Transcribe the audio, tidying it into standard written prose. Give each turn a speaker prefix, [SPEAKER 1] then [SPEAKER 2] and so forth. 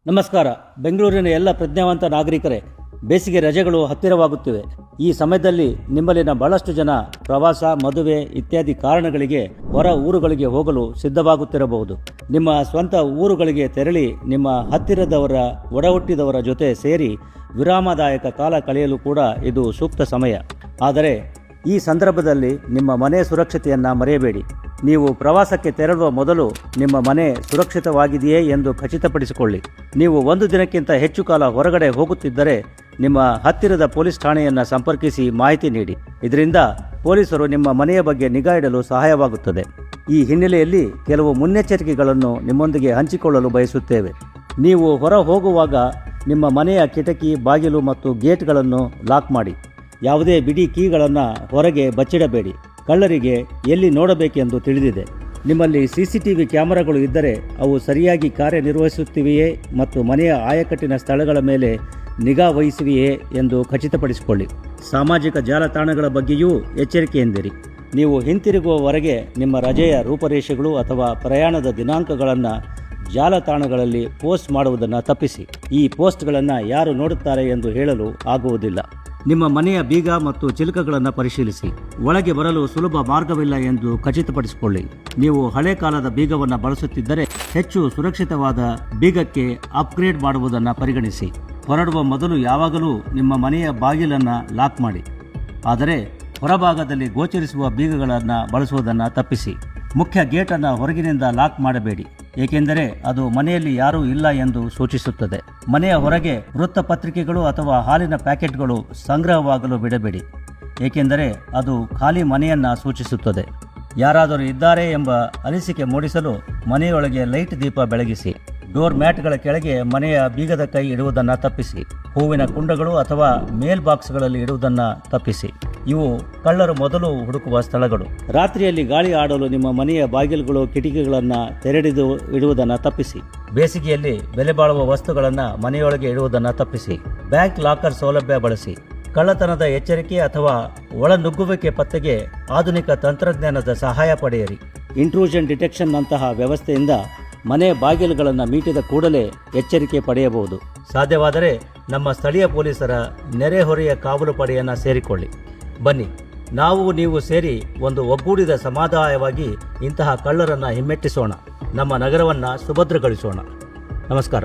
[SPEAKER 1] ನಮಸ್ಕಾರ. ಬೆಂಗಳೂರಿನ ಎಲ್ಲ ಪ್ರಜ್ಞಾವಂತ ನಾಗರಿಕರೇ, ಬೇಸಿಗೆ ರಜೆಗಳು ಹತ್ತಿರವಾಗುತ್ತಿವೆ. ಈ ಸಮಯದಲ್ಲಿ ನಿಮ್ಮಲ್ಲಿನ ಬಹಳಷ್ಟು ಜನ ಪ್ರವಾಸ, ಮದುವೆ ಇತ್ಯಾದಿ ಕಾರಣಗಳಿಗೆ ಹೊರ ಊರುಗಳಿಗೆ ಹೋಗಲು ಸಿದ್ಧವಾಗುತ್ತಿರಬಹುದು. ನಿಮ್ಮ ಸ್ವಂತ ಊರುಗಳಿಗೆ ತೆರಳಿ ನಿಮ್ಮ ಹತ್ತಿರದವರ, ಒಡಹುಟ್ಟಿದವರ ಜೊತೆ ಸೇರಿ ವಿರಾಮದಾಯಕ ಕಾಲ ಕಳೆಯಲು ಕೂಡ ಇದು ಸೂಕ್ತ ಸಮಯ. ಆದರೆ ಈ ಸಂದರ್ಭದಲ್ಲಿ ನಿಮ್ಮ ಮನೆ ಸುರಕ್ಷತೆಯನ್ನು ಮರೆಯಬೇಡಿ. ನೀವು ಪ್ರವಾಸಕ್ಕೆ ತೆರಳುವ ಮೊದಲು ನಿಮ್ಮ ಮನೆ ಸುರಕ್ಷಿತವಾಗಿದೆಯೇ ಎಂದು ಖಚಿತಪಡಿಸಿಕೊಳ್ಳಿ. ನೀವು ಒಂದು ದಿನಕ್ಕಿಂತ ಹೆಚ್ಚು ಕಾಲ ಹೊರಗಡೆ ಹೋಗುತ್ತಿದ್ದರೆ ನಿಮ್ಮ ಹತ್ತಿರದ ಪೊಲೀಸ್ ಠಾಣೆಯನ್ನು ಸಂಪರ್ಕಿಸಿ ಮಾಹಿತಿ ನೀಡಿ. ಇದರಿಂದ ಪೊಲೀಸರು ನಿಮ್ಮ ಮನೆಯ ಬಗ್ಗೆ ನಿಗಾ ಇಡಲು ಸಹಾಯವಾಗುತ್ತದೆ. ಈ ಹಿನ್ನೆಲೆಯಲ್ಲಿ ಕೆಲವು ಮುನ್ನೆಚ್ಚರಿಕೆಗಳನ್ನು ನಿಮ್ಮೊಂದಿಗೆ ಹಂಚಿಕೊಳ್ಳಲು ಬಯಸುತ್ತೇವೆ. ನೀವು ಹೊರ ಹೋಗುವಾಗ ನಿಮ್ಮ ಮನೆಯ ಕಿಟಕಿ, ಬಾಗಿಲು ಮತ್ತು ಗೇಟ್ಗಳನ್ನು ಲಾಕ್ ಮಾಡಿ. ಯಾವುದೇ ಬಿಡಿ ಕೀಗಳನ್ನು ಹೊರಗೆ ಬಚ್ಚಿಡಬೇಡಿ. ಕಳ್ಳರಿಗೆ ಎಲ್ಲಿ ನೋಡಬೇಕೆಂದು ತಿಳಿದಿದೆ. ನಿಮ್ಮಲ್ಲಿ CCTV ಕ್ಯಾಮೆರಾಗಳು ಇದ್ದರೆ ಅವು ಸರಿಯಾಗಿ ಕಾರ್ಯನಿರ್ವಹಿಸುತ್ತಿವೆಯೇ ಮತ್ತು ಮನೆಯ ಆಯಕಟ್ಟಿನ ಸ್ಥಳಗಳ ಮೇಲೆ ನಿಗಾ ವಹಿಸಿವೆಯೇ ಎಂದು ಖಚಿತಪಡಿಸಿಕೊಳ್ಳಿ. ಸಾಮಾಜಿಕ ಜಾಲತಾಣಗಳ ಬಗ್ಗೆಯೂ ಎಚ್ಚರಿಕೆಯಿಂದಿರಿ. ನೀವು ಹಿಂತಿರುಗುವವರೆಗೆ ನಿಮ್ಮ ರಜೆಯ ರೂಪರೇಷೆಗಳು ಅಥವಾ ಪ್ರಯಾಣದ ದಿನಾಂಕಗಳನ್ನು ಜಾಲತಾಣಗಳಲ್ಲಿ ಪೋಸ್ಟ್ ಮಾಡುವುದನ್ನು ತಪ್ಪಿಸಿ. ಈ ಪೋಸ್ಟ್ಗಳನ್ನು ಯಾರು ನೋಡುತ್ತಾರೆ ಎಂದು ಹೇಳಲು ಆಗುವುದಿಲ್ಲ. ನಿಮ್ಮ ಮನೆಯ ಬೀಗ ಮತ್ತು ಚಿಲಕಗಳನ್ನು ಪರಿಶೀಲಿಸಿ. ಒಳಗೆ ಬರಲು ಸುಲಭ ಮಾರ್ಗವಿಲ್ಲ ಎಂದು ಖಚಿತಪಡಿಸಿಕೊಳ್ಳಿ. ನೀವು ಹಳೆ ಕಾಲದ ಬೀಗವನ್ನು ಬಳಸುತ್ತಿದ್ದರೆ ಹೆಚ್ಚು ಸುರಕ್ಷಿತವಾದ ಬೀಗಕ್ಕೆ ಅಪ್ಗ್ರೇಡ್ ಮಾಡುವುದನ್ನು ಪರಿಗಣಿಸಿ. ಹೊರಡುವ ಮೊದಲು ಯಾವಾಗಲೂ ನಿಮ್ಮ ಮನೆಯ ಬಾಗಿಲನ್ನು ಲಾಕ್ ಮಾಡಿ. ಆದರೆ ಹೊರಭಾಗದಲ್ಲಿ ಗೋಚರಿಸುವ ಬೀಗಗಳನ್ನು ಬಳಸುವುದನ್ನು ತಪ್ಪಿಸಿ. ಮುಖ್ಯ ಗೇಟನ್ನು ಹೊರಗಿನಿಂದ ಲಾಕ್ ಮಾಡಬೇಡಿ, ಏಕೆಂದರೆ ಅದು ಮನೆಯಲ್ಲಿ ಯಾರೂ ಇಲ್ಲ ಎಂದು ಸೂಚಿಸುತ್ತದೆ. ಮನೆಯ ಹೊರಗೆ ವೃತ್ತಪತ್ರಿಕೆಗಳು ಅಥವಾ ಹಾಲಿನ ಪ್ಯಾಕೆಟ್ಗಳು ಸಂಗ್ರಹವಾಗಲು ಬಿಡಬೇಡಿ, ಏಕೆಂದರೆ ಅದು ಖಾಲಿ ಮನೆಯನ್ನು ಸೂಚಿಸುತ್ತದೆ. ಯಾರಾದರೂ ಇದ್ದಾರೆ ಎಂಬ ಅನಿಸಿಕೆ ಮೂಡಿಸಲು ಮನೆಯೊಳಗೆ ಲೈಟ್ ದೀಪ ಬೆಳಗಿಸಿ. ಡೋರ್ ಮ್ಯಾಟ್ಗಳ ಕೆಳಗೆ ಮನೆಯ ಬೀಗದ ಕೈ ಇಡುವುದನ್ನು ತಪ್ಪಿಸಿ. ಹೂವಿನ ಕುಂಡಗಳು ಅಥವಾ ಮೇಲ್ ಬಾಕ್ಸ್ಗಳಲ್ಲಿ ಇಡುವುದನ್ನು ತಪ್ಪಿಸಿ. ಇವು ಕಳ್ಳರು ಮೊದಲು ಹುಡುಕುವ ಸ್ಥಳಗಳು. ರಾತ್ರಿಯಲ್ಲಿ ಗಾಳಿ ಆಡಲು ನಿಮ್ಮ ಮನೆಯ ಬಾಗಿಲುಗಳು, ಕಿಟಕಿಗಳನ್ನು ತೆರೆದಿದ್ದು ಇಡುವುದನ್ನು ತಪ್ಪಿಸಿ. ಬೇಸಿಗೆಯಲ್ಲಿ ಬೆಲೆ ಬಾಳುವ ವಸ್ತುಗಳನ್ನು ಮನೆಯೊಳಗೆ ಇಡುವುದನ್ನು ತಪ್ಪಿಸಿ. ಬ್ಯಾಂಕ್ ಲಾಕರ್ ಸೌಲಭ್ಯ ಬಳಸಿ. ಕಳ್ಳತನದ ಎಚ್ಚರಿಕೆ ಅಥವಾ ಒಳನುಗ್ಗುವಿಕೆ ಪತ್ತೆಗೆ ಆಧುನಿಕ ತಂತ್ರಜ್ಞಾನದ ಸಹಾಯ ಪಡೆಯಿರಿ. ಇಂಟ್ರೂಷನ್ ಡಿಟೆಕ್ಷನ್ ನಂತಹ ವ್ಯವಸ್ಥೆಯಿಂದ ಮನೆ ಬಾಗಿಲುಗಳನ್ನು ಮೀಟಿದ ಕೂಡಲೇ ಎಚ್ಚರಿಕೆ ಪಡೆಯಬಹುದು. ಸಾಧ್ಯವಾದರೆ ನಮ್ಮ ಸ್ಥಳೀಯ ಪೊಲೀಸರ ನೆರೆಹೊರೆಯ ಕಾವಲು ಪಡೆಯನ್ನು ಸೇರಿಕೊಳ್ಳಿ. ಬನ್ನಿ, ನಾವು ನೀವು ಸೇರಿ ಒಂದು ಒಗ್ಗೂಡಿದ ಸಮುದಾಯವಾಗಿ ಇಂತಹ ಕಳ್ಳರನ್ನು ಹಿಮ್ಮೆಟ್ಟಿಸೋಣ. ನಮ್ಮ ನಗರವನ್ನು ಸುಭದ್ರಗೊಳಿಸೋಣ. ನಮಸ್ಕಾರ.